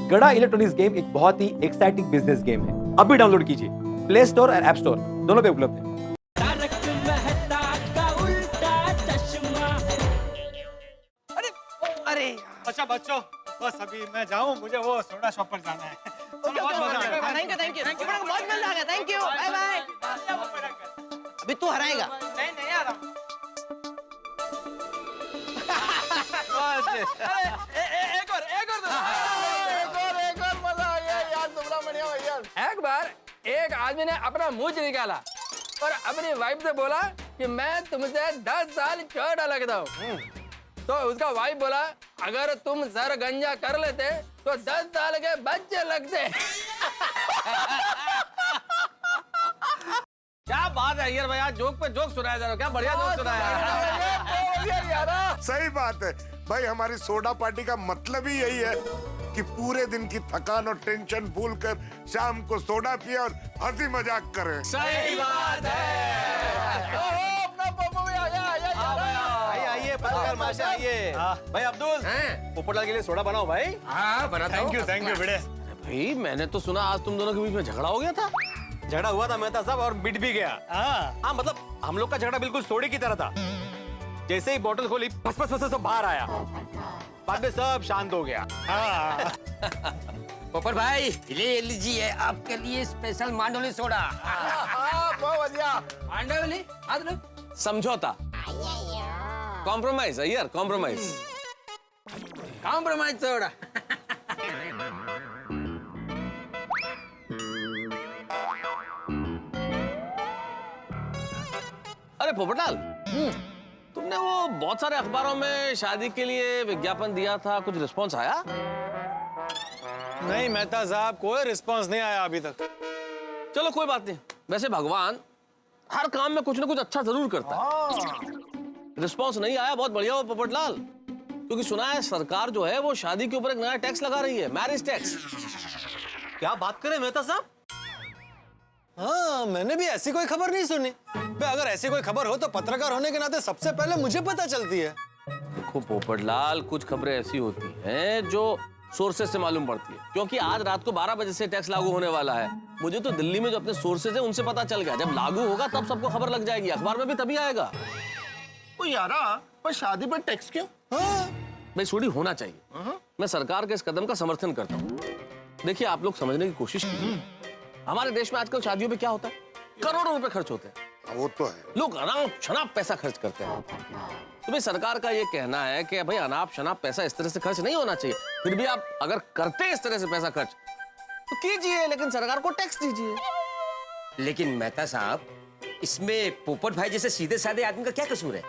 गड़ा electronics game एक बहुत ही एक्साइटिंग बिजनेस गेम है। अभी डाउनलोड कीजिए, प्ले स्टोर और ऐप स्टोर दोनों पे उपलब्ध है। अरे अच्छा बच्चों, बस अभी मैं जाऊं, मुझे वो सोडा शॉप पर जाना है। चलो, बहुत मजा आया। थैंक यू बहुत मजा आ गया। Thank you, bye bye. अभी तू हराएगा। नहीं आ रहा। एक और मजा आ गया यार, सुब्रमण्यम भैया। एक बार एक आदमी ने अपना मुंह निकाला और अपनी वाइफ से बोला कि मैं तुमसे 10 साल छोटा लगता हूँ। तो उसका वाइफ बोला, अगर तुम सर गंजा कर लेते तो 10 साल के बच्चे लगते। क्या बात है यार भैया, जोक पे जोक सुनाया जा रहा है। क्या बढ़िया जोक सुनाया। सही बात है भाई, हमारी सोडा पार्टी का मतलब ही यही है कि पूरे दिन की थकान और टेंशन भूलकर शाम को सोडा पिए और हंसी मजाक करें। सही बात है। अपना पप्पू भी आ गया। आइए पत्रकार माशा आइए। भाई अब्दुल, पोपटलाल के लिए सोडा बनाओ भाई। हाँ बनाता हूँ। थैंक यू बेटे। भाई मैंने तो सुना आज तुम दोनों के बीच में झगड़ा हो गया था। झगड़ा हुआ था मेहता साहब, और मिट भी गया। हाँ मतलब हम लोग का झगड़ा बिल्कुल सोडे की तरह था। जैसे ही बोतल खोली फस फस फस बाहर आया, बाद में सब शांत हो गया। पोपट भाई ले लीजिए, आपके लिए स्पेशल मांडोली सोडा। बहुत बढ़िया। मांडोली समझौता, कॉम्प्रोमाइज है यार, कॉम्प्रोमाइज। Compromise soda. अरे पोपटलाल, तुमने वो बहुत सारे अखबारों में शादी के लिए विज्ञापन दिया था, कुछ रिस्पॉन्स आया? नहीं मेहता साहब, कोई रिस्पांस नहीं आया अभी तक। चलो कोई बात नहीं। वैसे भगवान हर काम में कुछ ना कुछ अच्छा जरूर करता है। रिस्पॉन्स नहीं आया, बहुत बढ़िया हो पोपटलाल, क्योंकि सुना है सरकार जो है वो शादी के ऊपर एक नया टैक्स लगा रही है, मैरिज टैक्स। क्या बात करें मेहता साहब? हाँ, मैंने भी ऐसी कोई खबर नहीं सुनी। बे, अगर ऐसी कोई खबर हो तो पत्रकार होने के नाते सबसे पहले मुझे पता चलती है। देखो पोपटलाल, कुछ खबरें ऐसी होती हैं जो सोर्सेज से मालूम पड़ती है, क्योंकि आज रात को 12 बजे से टैक्स लागू होने वाला है। मुझे तो दिल्ली में जो अपने सोर्सेज है उनसे पता चल गया, जब लागू होगा तब सबको खबर लग जाएगी, अखबार में भी तभी आएगा। यारा पर शादी पर टैक्स क्यों? भाई सोडी होना चाहिए। मैं सरकार के इस कदम का समर्थन करता हूँ। देखिए आप लोग समझने की कोशिश कीजिए, हमारे देश में आजकल शादियों पे क्या होता है, करोड़ों रुपए खर्च होते हैं। वो तो है, लोग अनाप शनाप पैसा खर्च करते हैं। तो भाई सरकार का ये कहना है कि भाई अनाप शनाप पैसा इस तरह से खर्च नहीं होना चाहिए। फिर भी आप अगर करते इस तरह से पैसा खर्च तो कीजिए, लेकिन सरकार को टैक्स दीजिए। लेकिन मेहता साहब, इसमें पोपट भाई जैसे सीधे साधे आदमी का क्या कसूर है?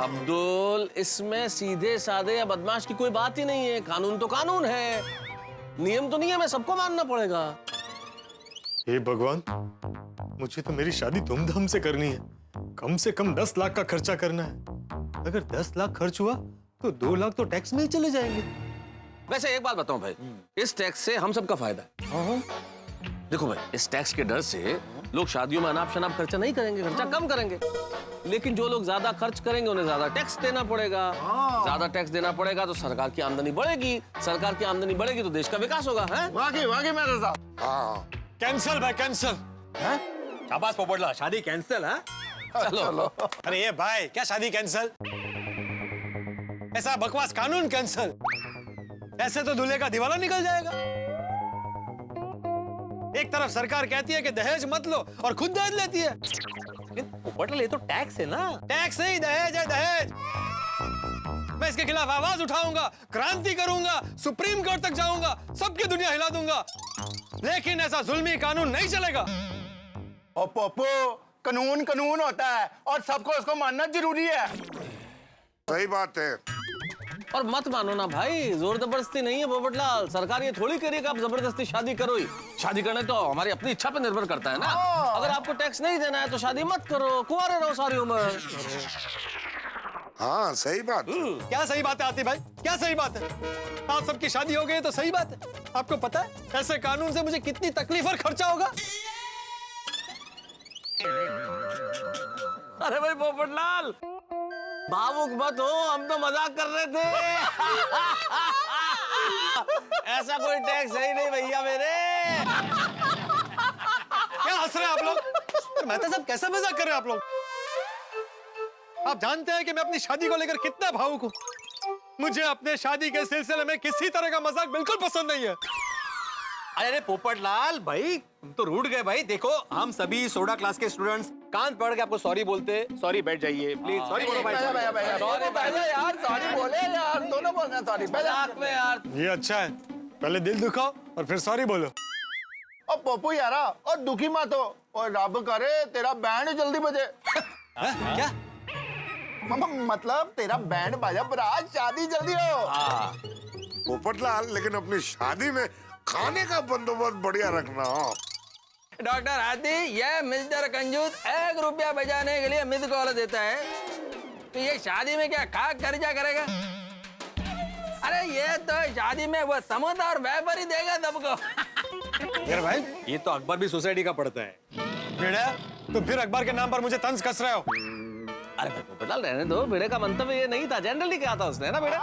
अब्दुल, इसमें सीधे साधे या बदमाश की कोई बात ही नहीं है। कानून तो कानून है, नियम तो नियम है, सबको मानना पड़ेगा। हे भगवान, मुझे तो मेरी शादी धूमधाम से करनी है। कम से कम 10 लाख का खर्चा करना है। अगर 10 लाख खर्च हुआ तो 2 लाख तो टैक्स में ही चले जाएंगे। वैसे एक बात बताऊं भाई, इस टैक्स से हम सबका फायदा है। देखो भाई, इस टैक्स के डर से लोग शादियों में अनाप शनाप खर्चा नहीं करेंगे, खर्चा कम करेंगे। लेकिन जो लोग ज्यादा खर्च करेंगे उन्हें ज्यादा टैक्स देना पड़ेगा। ज्यादा टैक्स देना पड़ेगा तो सरकार की आमदनी बढ़ेगी, सरकार की आमदनी बढ़ेगी तो देश का विकास होगा। वाकई मेहता साहब। हाँ कैंसल भाई, कैंसल। शाबाश पोपटलाल, शादी कैंसिल है। चलो। अरे ये भाई, क्या शादी कैंसल? ऐसा बकवास कानून कैंसल। ऐसे तो दूल्हे का दिवाला निकल जाएगा। एक तरफ सरकार कहती है कि दहेज मत लो और खुद दहेज लेती है। पोपटलाल, ये तो टैक्स है ना। टैक्स नहीं, दहेज है, दहेज। मैं इसके खिलाफ आवाज उठाऊंगा, क्रांति करूंगा, सुप्रीम कोर्ट तक जाऊंगा, सबकी दुनिया हिला दूंगा। लेकिन ऐसा जुल्मी कानून नहीं चलेगा। ओ पप्पू, कानून कानून होता है और सबको उसको मानना जरूरी है। सही बात है। और मत मानो ना भाई, जोर जबरदस्ती नहीं है पोपटलाल। सरकार ये थोड़ी करेगी आप जबरदस्ती शादी करो ही। शादी करने तो हमारी अपनी इच्छा पे निर्भर करता है ना। अगर आपको टैक्स नहीं देना है तो शादी मत करो, कुंवारे रहो सारी उम्र। हाँ सही बात है। क्या सही बात है आती भाई, क्या सही बात है? आप सबकी शादी हो गई तो सही बात है। आपको पता है ऐसे कानून से मुझे कितनी तकलीफ और खर्चा होगा? अरे भाई पोपटलाल, भावुक मत हो, हम तो मजाक कर रहे थे। ऐसा कोई टैक्स है ही नहीं भैया मेरे। क्या हंस रहे हैं आप लोग? मेहता साहब कैसा मजाक कर रहे हैं आप लोग? आप जानते हैं कि मैं अपनी शादी को लेकर कितना भावुक हूँ। मुझे अपने शादी के सिलसिले में किसी तरह का मजाक बिल्कुल पसंद नहीं है। अरे पोपटलाल भाई, तुम तो रूठ गए भाई। देखो, हम सभी सोडा क्लास के स्टूडेंट्स कान पकड़ के आपको सॉरी बोलते। सॉरी, बैठ जाइए प्लीज। सॉरी बोलो भाई। सॉरी भैया यार, सॉरी बोले यार, दोनों बोल रहे हैं सॉरी। मजाक में यार। ये अच्छा है, पहले दिल दुखाओ और फिर सॉरी बोलो। और पप्पू यारा, और दुखी मत हो, और रब करे तेरा बैंड जल्दी बजे। क्या? मतलब तेरा बैंड बाजा बरात शादी जल्दी हो। पोपटलाल, लेकिन अपनी शादी में खाने का बंदोबस्त बढ़िया रखना। डॉक्टर हाथी, ये मिस्टर कंजूस 1 रुपया बचाने के लिए मिस कॉल देता है, तो ये शादी में क्या खा खर्चा करेगा? अरे ये तो शादी में वो समोसा और वेफर ही देगा सबको। यार भाई, ये तो अकबर भी सोसाइटी का पड़ता है। बेड़ा, तो फिर अखबार के नाम पर मुझे तंज कस रहे हो। अरे भाई पोपटलाल रहने दो, बेड़े का मंतव्य ये नहीं था, जनरली कहा था उसने, है ना बेड़ा?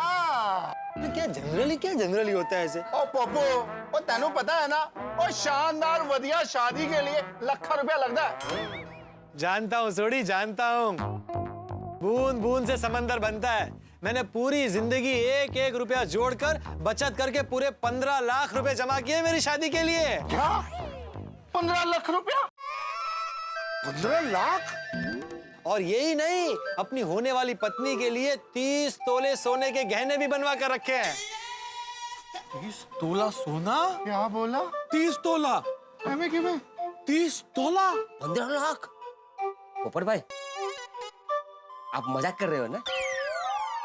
क्या जनरली होता है ऐसे? ओ पप्पू, ओ तेनू पता है ना, ओ शानदार वधिया शादी के लिए लाखों रुपया लगता है। जानता हूँ सोडी, जानता हूँ। बूंद बूंद से समंदर बनता है। मैंने पूरी जिंदगी 1-1 रुपया जोड़कर बचत करके पूरे 15 लाख रुपए जमा किए मेरी शादी के लिए। क्या? 15 लाख रुपया? 15 लाख? और यही नहीं, अपनी होने वाली पत्नी के लिए 30 तोले सोने के गहने भी बनवा कर रखे हैं। 30 तोला सोना? क्या बोला? 30 तोला? हमें क्यों में? 30 तोला? 15 लाख। पोपट भाई, आप मजाक कर रहे हो ना?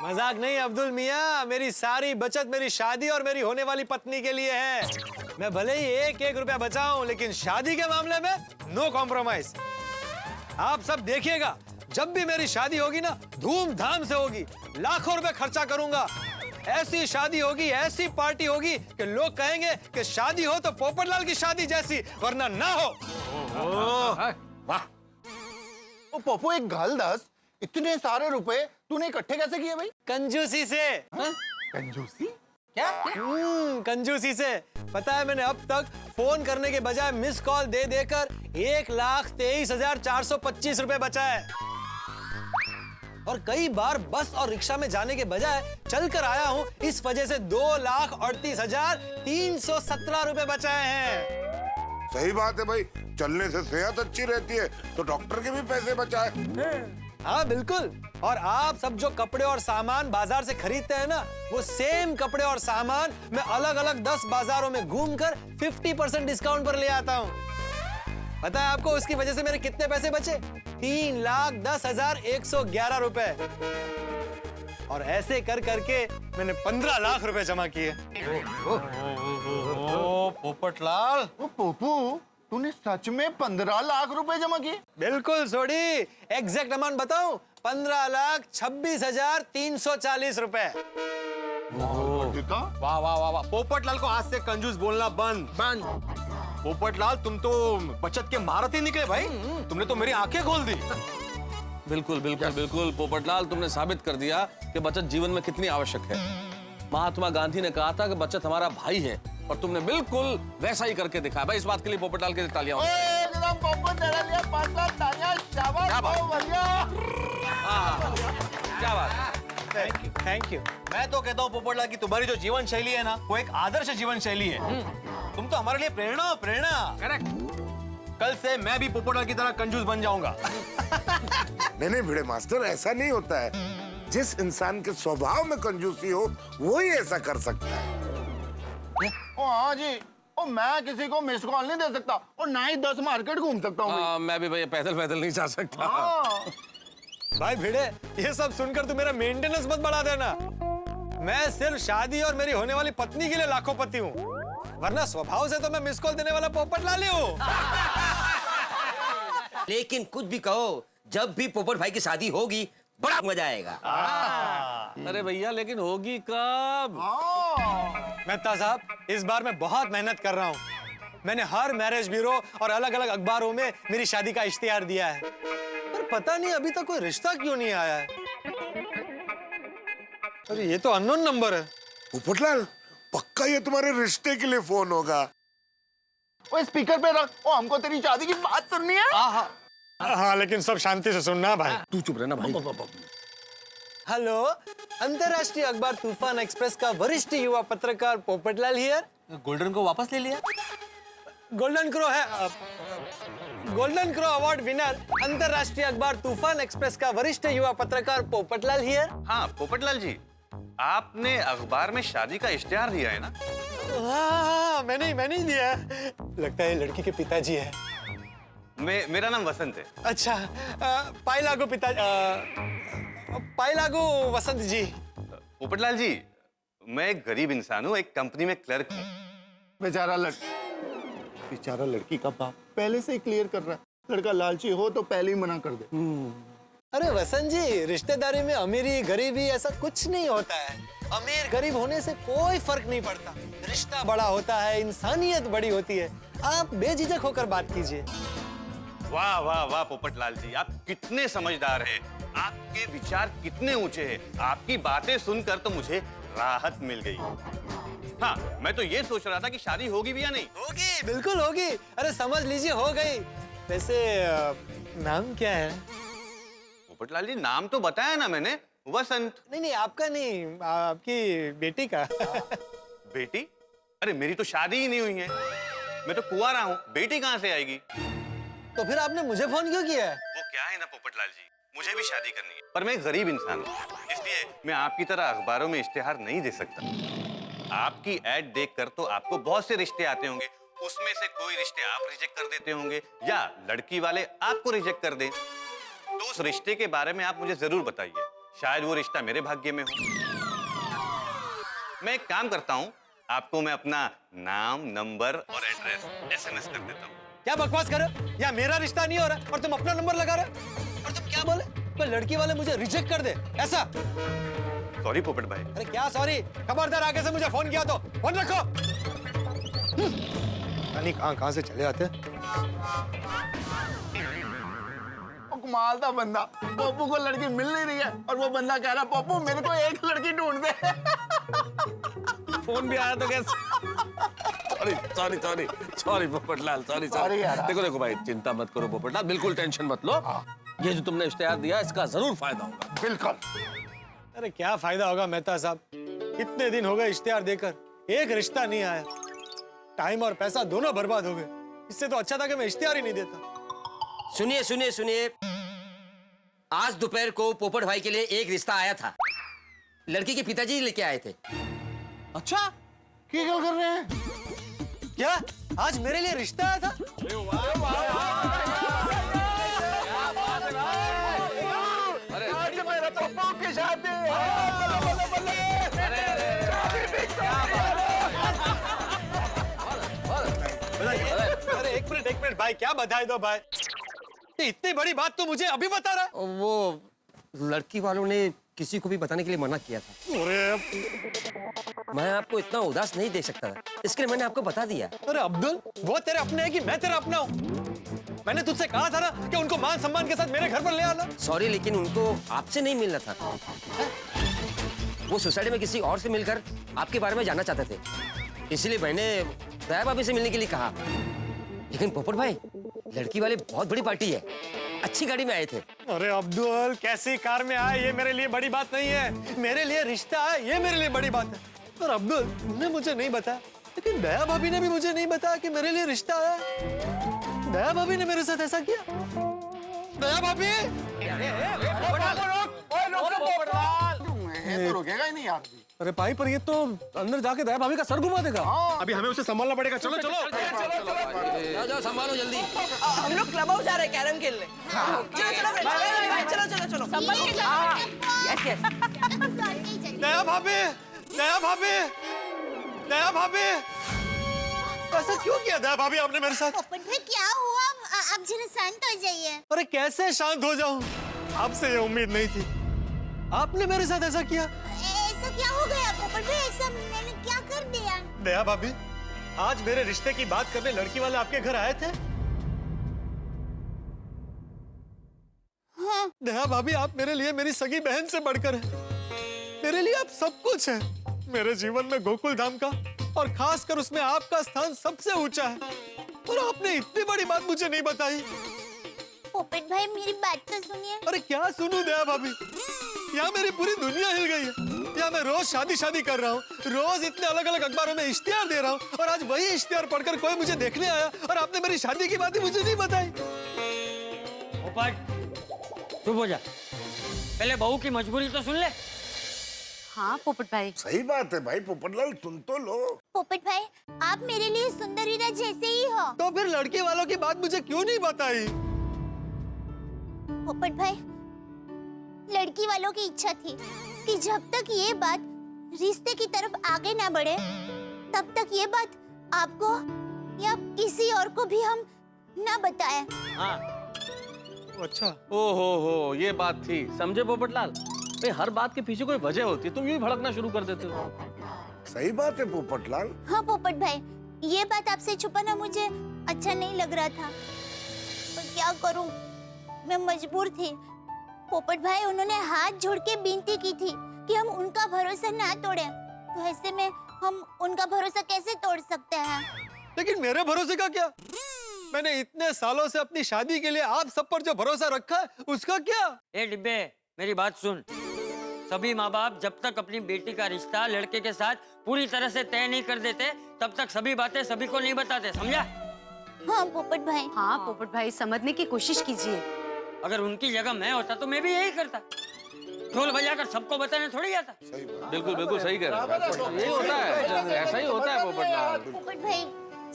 मजाक नहीं अब्दुल मियाँ, मेरी सारी बचत मेरी शादी और मेरी होने वाली पत्नी के लिए है। मैं भले ही 1-1 रुपया बचाऊं, लेकिन शादी के मामले में नो कॉम्प्रोमाइज। आप सब देखिएगा, जब भी मेरी शादी होगी ना, धूमधाम से होगी, लाखों रुपए खर्चा करूंगा। ऐसी शादी होगी, ऐसी पार्टी होगी कि लोग कहेंगे कि शादी हो तो पोपटलाल की शादी जैसी, वरना ना हो। वाह। ओ पप्पू, एक गल दस, इतने सारे रुपए तूने इकट्ठे कैसे किए भाई? कंजूसी से। कंजूसी? कंजूसी से। पता है, मैंने अब तक फोन करने के बजाय मिस कॉल दे देकर 1,23,425 रुपए बचाए। और कई बार बस और रिक्शा में जाने के बजाय चलकर आया हूँ, इस वजह से 2,38,317 रुपए बचाए हैं। सही बात है भाई, चलने से सेहत अच्छी रहती है, तो डॉक्टर के भी पैसे बचाए। हाँ बिल्कुल। और आप सब जो कपड़े और सामान बाजार से खरीदते हैं ना, वो सेम कपड़े और सामान मैं अलग अलग 10 बाजारों में घूमकर 50% डिस्काउंट पर ले आता हूँ। पता है आपको उसकी वजह से मेरे कितने पैसे बचे? 3,10,111 रुपए। और ऐसे कर करके मैंने 15 लाख रुपए जमा किए। पोपटलाल, ओ पप्पू, तूने सच में 15 लाख रुपए जमा किए? बिल्कुल सोडी, एग्जैक्ट अमाउंट बताऊं? 15,26,340 रुपए। वाह वाह वाह वाह। पोपटलाल को आज से कंजूस बोलना बंद। पोपटलाल, तुम तो बचत के महारथी निकले भाई। तुमने तो मेरी आंखें खोल दी। बिल्कुल बिल्कुल बिल्कुल पोपटलाल, तुमने साबित कर दिया कि बचत जीवन में कितनी आवश्यक है। महात्मा गांधी ने कहा था कि बचत हमारा भाई है, और तुमने बिल्कुल वैसा ही करके दिखाया भाई। इस बात के लिए पोपटलाल के तालियां हो। एकदम पप्पू, तेरे लिए 5 लाख तालियां। शाबाश, बहुत बढ़िया। क्या बात। Thank you. मैं तो कहता हूँ पोपटलाल की तुम्हारी जो जीवन शैली है ना, वो एक आदर्श जीवन शैली है। तुम तो हमारे लिए प्रेरणा हो, प्रेरणा। करेक्ट। कल से मैं भी पोपटलाल की तरह कंजूस बन जाऊंगा। नहीं भिड़े मास्टर, ऐसा नहीं होता है। जिस इंसान के स्वभाव में कंजूसी हो, वो ही ऐसा कर सकता है। ओ हाँ जी, ओ मैं किसी को मिस्ड कॉल नहीं दे सकता, और ना ही 10 मार्केट घूम सकता हूँ। मैं भी भैया पैदल नहीं जा सकता। भाई भिड़े, ये सब सुनकर तू मेरा मेंटेनेंस मत बढ़ा देना। मैं सिर्फ शादी और मेरी होने वाली पत्नी के लिए लाखों पति हूँ, वरना स्वभाव से तो मैं मिस कॉल देने वाला पोपटलाल ही हूँ। लेकिन कुछ भी कहो, जब भी पोपट भाई की शादी होगी, बड़ा मजा आएगा। अरे भैया, लेकिन होगी कब? मेहता साहब, इस बार मैं बहुत मेहनत कर रहा हूँ। मैंने हर मैरिज ब्यूरो और अलग अलग अखबारों में मेरी शादी का इश्तिहार दिया है, पर पता नहीं अभी तक कोई रिश्ता क्यों नहीं आया है। अरे ये तो अननोन नंबर है। पोपटलाल, पक्का ये तुम्हारे रिश्ते के लिए फोन होगा। ओए स्पीकर पे रख, ओ हमको तेरी शादी की बात सुननी है। हाँ लेकिन सब शांति से सुनना भाई। तू चुप रहना भाई। हेलो, अंतरराष्ट्रीय अखबार तूफान एक्सप्रेस का वरिष्ठ युवा पत्रकार पोपटलाल हियर। गोल्डन को वापस ले लिया। गोल्डन क्रो है, गोल्डन क्रो अवार्ड विनर अंतरराष्ट्रीय अखबार तूफान एक्सप्रेस का वरिष्ठ युवा पत्रकार पोपटलाल हियर। हाँ पोपटलाल जी, आपने अखबार में शादी का इश्तिहार दिया है ना? हाँ, मैंने ही दिया है। लगता है लड़की के पिताजी है। मेरा नाम वसंत है। अच्छा, पाइलागो पाइलागो वसंत जी। पोपटलाल जी, मैं एक गरीब इंसान हूँ, एक कंपनी में क्लर्क हूँ। बेचारा लड़की का बाप पहले से ही क्लियर कर रहा है, लड़का लालची हो तो पहले ही मना कर दे। अरे वसंत जी, रिश्तेदारी में अमीरी गरीबी ऐसा कुछ नहीं होता है। अमीर गरीब होने से कोई फर्क नहीं पड़ता। रिश्ता बड़ा होता है, इंसानियत बड़ी होती है। आप बेझिझक होकर बात कीजिए। वाह वाह वाह पोपटलाल जी, आप कितने समझदार हैं। आपके विचार कितने ऊंचे हैं। आपकी बातें सुनकर तो मुझे राहत मिल गई। हाँ, मैं तो ये सोच रहा था कि शादी होगी भी या नहीं। होगी, बिल्कुल होगी। अरे समझ लीजिए हो गई। वैसे नाम क्या है? पोपटलाल जी, नाम तो बताया ना मैंने, वसंत। नहीं, आपका नहीं, आपकी बेटी का। बेटी? अरे मेरी तो शादी ही नहीं हुई है, मैं तो कुंवारा हूँ, बेटी कहाँ से आएगी? तो फिर आपने मुझे फोन क्यों किया है? वो क्या है ना पोपटलाल जी, मुझे भी शादी करनी है, पर मैं एक गरीब इंसान हूँ, इसलिए मैं आपकी तरह अखबारों में इश्तिहार नहीं दे सकता। आपकी एड देखकर तो आपको बहुत से रिश्ते आते होंगे, उसमें से कोई रिश्ते आप रिजेक्ट कर देते होंगे या लड़की वाले आपको रिजेक्ट कर दें। तो उस रिश्ते के बारे में आप मुझे जरूर बताइए, शायद वो रिश्ता मेरे भाग्य में हो। मैं एक काम करता हूँ, आपको मैं अपना नाम, नंबर और एड्रेस SMS कर देता हूँ। क्या बकवास कर रहे हो? या मेरा रिश्ता नहीं हो रहा और तुम अपना नंबर लगा रहे हो? और तुम क्या बोले? कोई लड़की वाले मुझे रिजेक्ट कर दे, ऐसा? सॉरी पोपट भाई। अरे क्या सॉरी? खबरदार आगे से मुझे फोन किया तो फोन रखो। कहाँ से चले आते हैं। कमाल था बंदा, पप्पू को लड़की मिल नहीं रही है और वो बंदा कह रहा पप्पू मेरे को एक लड़की ढूंढ दे। फोन भी आया तो कैसे? सॉरी पोपटलाल, सॉरी यार। देखो भाई, चिंता मत करो पोपटलाल, बिल्कुल टेंशन मत लो। ये जो तुमने इश्तिहार दिया इसका जरूर फायदा होगा। बिल्कुल। अरे क्या फायदा होगा मेहता साहब? कितने दिन हो गए इश्तिहार देकर, एक रिश्ता नहीं आया। टाइम और पैसा दोनों बर्बाद हो गए। इससे तो अच्छा था कि मैं इश्तिहार ही नहीं देता। सुनिए, आज दोपहर को पोपट भाई के लिए एक रिश्ता आया था। लड़की के पिताजी लेके आए थे। अच्छा, क्या कर रहे हैं? क्या आज मेरे लिए रिश्ता आया था? आज मेरा पप्पू की शादी। अरे एक मिनट भाई, क्या बधाई दो भाई। ये इतनी बड़ी बात तो मुझे अभी बता रहा है। वो लड़की वालों ने किसी को भी बताने के लिए मना किया था। अरे मैं आपको इतना उदास नहीं देख सकता, इसके लिए मैंने आपको बता दिया। अब्दुल, वो तेरे अपने हैं कि मैं तेरा अपना हूँ? मैंने तुझसे कहा था ना कि उनको मान सम्मान के साथ मेरे घर पर ले आना। सॉरी, लेकिन उनको आपसे नहीं मिलना था। वो सोसाइटी में किसी और से मिलकर आपके बारे में जानना चाहते थे, इसलिए मैंने दया भाभी से मिलने के लिए कहा। लेकिन पोपट भाई, लड़की वाले बहुत बड़ी पार्टी है, अच्छी गाड़ी में आए थे। अरे अब्दुल, कैसी कार में आए ये मेरे लिए बड़ी बात नहीं है। मेरे लिए रिश्ता है, ये मेरे लिए बड़ी बात है। और अब्दुल, तुमने मुझे नहीं बताया, लेकिन दया भाभी ने भी मुझे नहीं बताया कि मेरे लिए रिश्ता है। दया भाभी ने मेरे साथ ऐसा किया। दया भाभी, ये तो रुकेगा ही नहीं यार। अरे भाई, पर ये तो अंदर जाके दया भाभी का सर घुमा देगा। अभी हमें उसे संभालना पड़ेगा। चलो चलो। जाओ संभालो जल्दी। हम लोग क्लब हाउस जा रहे हैं कैरम खेलने। चलो। दया भाभी, ऐसा क्यों किया दया भाभी आपने मेरे साथ? क्या हुआ? आप जरा शांत हो जाइए। अरे कैसे शांत हो जाऊं? आपसे ये उम्मीद नहीं थी। आपने मेरे साथ ऐसा किया। ऐसा क्या हो गया पोपट भाई? ऐसा मैंने क्या कर दिया? दया भाभी, आज मेरे रिश्ते की बात करने लड़की वाले आपके घर आए थे। हाँ। दया भाभी, आप मेरे लिए मेरी सगी बहन से बढ़कर हैं। मेरे लिए आप सब कुछ हैं। मेरे जीवन में गोकुल धाम का और खासकर उसमें आपका स्थान सबसे ऊंचा है, और आपने इतनी बड़ी बात मुझे नहीं बताई। पोपट भाई मेरी बात तो सुनिए। अरे क्या सुनूं दया भाभी, यहाँ मेरी पूरी दुनिया हिल गई है। यहाँ मैं रोज शादी कर रहा हूँ, रोज इतने अलग अलग अखबारों में इश्तिहार दे रहा हूँ, और आज वही इश्तिहार पढ़कर कोई मुझे देखने आया और आपने मेरी शादी की बात ही मुझे नहीं बताई। पोपट चुप हो जा, पहले बहू की मजबूरी तो सुन ले। हाँ पोपट भाई, सही बात है भाई, पोपटलाल सुन तो लो। पोपट भाई आप मेरे लिए सुंदर हीरा जैसे ही हो। तो फिर लड़के वालों की बात मुझे क्यों नहीं बताई? पोपट भाई लड़की वालों की इच्छा थी कि जब तक ये बात रिश्ते की तरफ आगे ना बढ़े तब तक ये बात आपको या किसी और को भी हम ना बताएं। हाँ। अच्छा। हो ये बात थी, समझे पोपटलाल? भाई हर बात के पीछे कोई वजह होती है, तुम यूं ही भड़कना शुरू कर देते हो। सही बात है पोपटलाल। हाँ पोपट भाई ये बात आपसे छुपाना मुझे अच्छा नहीं लग रहा था, पर क्या करूं, मैं मजबूर थी। पोपट भाई उन्होंने हाथ जोड़ के विनती की थी कि हम उनका भरोसा ना तोड़ें, तो ऐसे में हम उनका भरोसा कैसे तोड़ सकते हैं? लेकिन मेरे भरोसे का क्या? मैंने इतने सालों से अपनी शादी के लिए आप सब पर जो भरोसा रखा है उसका क्या? ए डिब्बे मेरी बात सुन, सभी माँ बाप जब तक अपनी बेटी का रिश्ता लड़के के साथ पूरी तरह से तय नहीं कर देते तब तक सभी बातें सभी को नहीं बताते, समझा? हाँ पोपट भाई। हाँ पोपट भाई समझने की कोशिश कीजिए। अगर उनकी जगह मैं होता तो मैं भी यही करता, ढोल बजाकर सबको बताने थोड़ी आता। बिल्कुल बिल्कुल सही कह रहे हो, यही होता है, ऐसा ही होता है पोपटलाल। पोपट भाई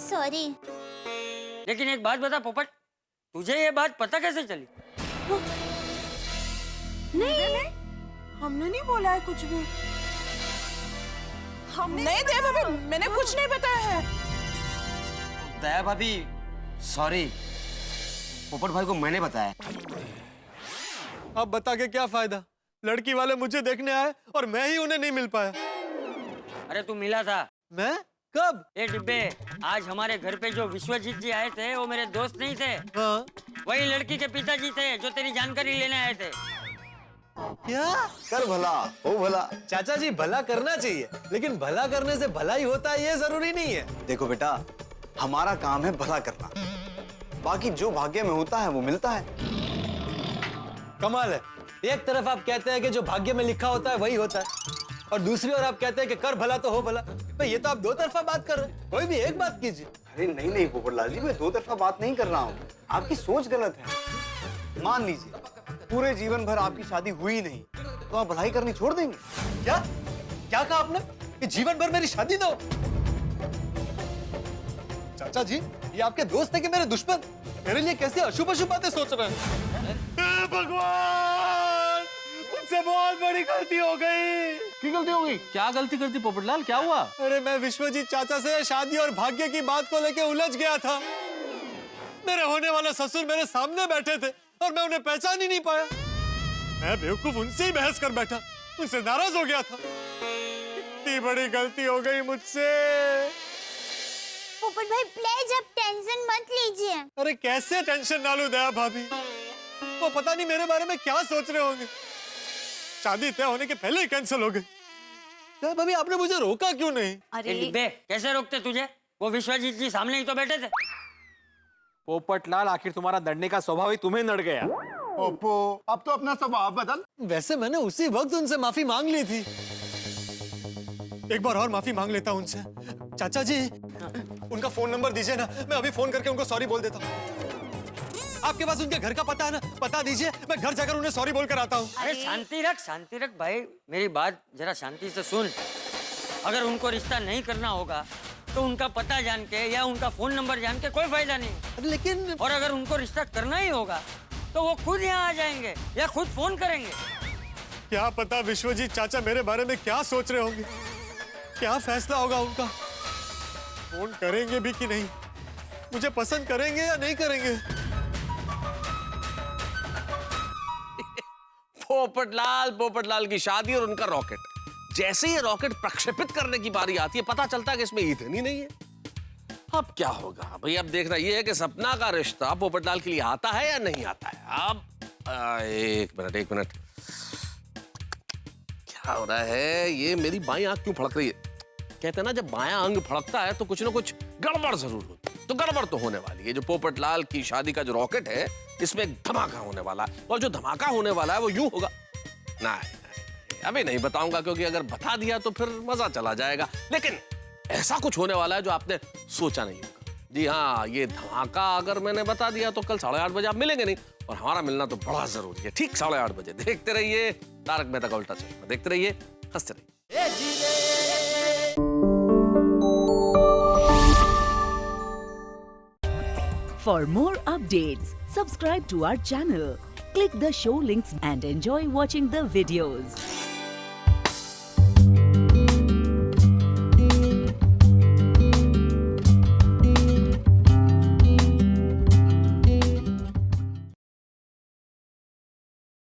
सॉरी। लेकिन एक बात बता पोपट, तुझे ये बात पता कैसे चली? नहीं हमने नहीं बोला है कुछ भी। हमने नहीं दया भाभी, मैंने कुछ नहीं बताया है। दया भाभी सॉरी, पोपट भाई को मैंने बताया। अब बता के क्या फायदा? लड़की वाले मुझे देखने आए और मैं ही उन्हें नहीं मिल पाया। अरे तू मिला था। मैं कब? ए डिब्बे, आज हमारे घर पे जो विश्वजीत जी आए थे वो मेरे दोस्त नहीं थे। हाँ। वही लड़की के पिताजी थे जो तेरी जानकारी लेने आए थे। क्या? कर भला हो भला। चाचा जी भला करना चाहिए, लेकिन भला करने से भला ही होता है ये जरूरी नहीं है। देखो बेटा, हमारा काम है भला करना, बाकी जो भाग्य में होता है वो मिलता है। कमाल है, एक तरफ आप कहते हैं कि जो भाग्य में लिखा होता है वही होता है, और दूसरी ओर आप कहते हैं कि कर भला तो हो भला। भाई ये तो आप दो तरफा बात कर रहे हैं, कोई भी एक बात कीजिए। अरे नहीं नहीं पोपटलाल जी, मैं दो तरफा बात नहीं कर रहा हूँ, आपकी सोच गलत है। मान लीजिए पूरे जीवन भर आपकी शादी हुई नहीं तो आप भलाई करनी छोड़ देंगे? क्या क्या कहा आपने कि जीवन भर मेरी शादी ना हो? चाचा जी ये आपके दोस्त है कि मेरे दुश्मन? मेरे लिए कैसे अशुभ अशुभ बातें सोच रहे हैं? भगवान, मुझसे बहुत बड़ी गलती हो गई। की गलती हो गई? क्या गलती करती पोपटलाल, क्या हुआ? अरे मैं विश्वजीत चाचा से शादी और भाग्य की बात को लेके उलझ गया था। मेरे होने वाले ससुर मेरे सामने बैठे थे और मैं उन्हें पहचान ही नहीं पाया। मैं बेवकूफ उनसे ही बहस कर बैठा, उनसे नाराज हो गया था। इतनी बड़ी गलती हो गई मुझसे। पोपट भाई प्लीज आप टेंशन मत लीजिए। अरे कैसे टेंशन ना लूं दया भाभी, वो पता नहीं मेरे बारे में क्या सोच रहे होंगे। शादी तय होने के पहले ही कैंसिल हो गई। दया भाभी आपने मुझे रोका क्यों नहीं? ए डिब्बे, कैसे रोकते तुझे? वो विश्वजीत जी सामने ही तो बैठे थे। पोपटलाल आखिर तुम्हारा लड़ने का स्वभाव ही तुम्हें नड़ गया। ओप्पो, अब तो अपना स्वभाव बदल। वैसे मैंने उसी वक्त उनसे माफी मांग ली थी। एक बार और माफी मांग लेता हूं उनसे। चाचा जी उनका फोन नंबर दीजिए ना, मैं अभी फोन करके उनको सॉरी बोल देता हूँ। आपके पास उनके घर का पता है ना? पता दीजिए, मैं घर जाकर उन्हें सॉरी बोलकर आता हूँ। अरे शांति रख भाई, मेरी बात जरा शांति से सुन। अगर उनको रिश्ता नहीं करना होगा तो उनका पता जान के या उनका फोन नंबर जान के कोई फायदा नहीं। लेकिन और अगर उनको रिश्ता करना ही होगा तो वो खुद यहाँ आ जाएंगे या खुद फोन करेंगे। क्या पता विश्वजीत चाचा मेरे बारे में क्या सोच रहे होंगे, क्या फैसला होगा उनका। फोन करेंगे भी कि नहीं, मुझे पसंद करेंगे या नहीं करेंगे। पोपटलाल की शादी और उनका रॉकेट, जैसे ये रॉकेट प्रक्षेपित करने की बारी आती है पता चलता है कि इसमें ईंधन ही नहीं है। अब क्या होगा भाई? अब देखना ये है कि सपना का रिश्ता पोपटलाल के लिए आता है या नहीं आता है। अब एक मिनट क्या क्या हो रहा है? ये मेरी बाईं आंख क्यों फड़क रही है? कहते हैं ना, जब बायां अंग फड़कता है तो कुछ ना कुछ गड़बड़ जरूर होती है। तो गड़बड़ तो होने वाली है। जो पोपटलाल की शादी का जो रॉकेट है, इसमें एक धमाका होने वाला है, और जो धमाका होने वाला है वो यूं होगा। नहीं, अभी नहीं बताऊंगा, क्योंकि अगर बता दिया तो फिर मजा चला जाएगा। लेकिन ऐसा कुछ होने वाला है जो आपने सोचा नहीं होगा। जी हाँ, ये धमाका अगर मैंने बता दिया तो कल 8:30 बजे आप मिलेंगे नहीं, और हमारा मिलना तो बड़ा जरूरी है। ठीक 8:30 बजे देखते रहिए तारक मेहता का उल्टा चश्मा, देखते रहिए, हंसते रहिए। For more updates, subscribe to our channel, click the show links and enjoy watching the videos.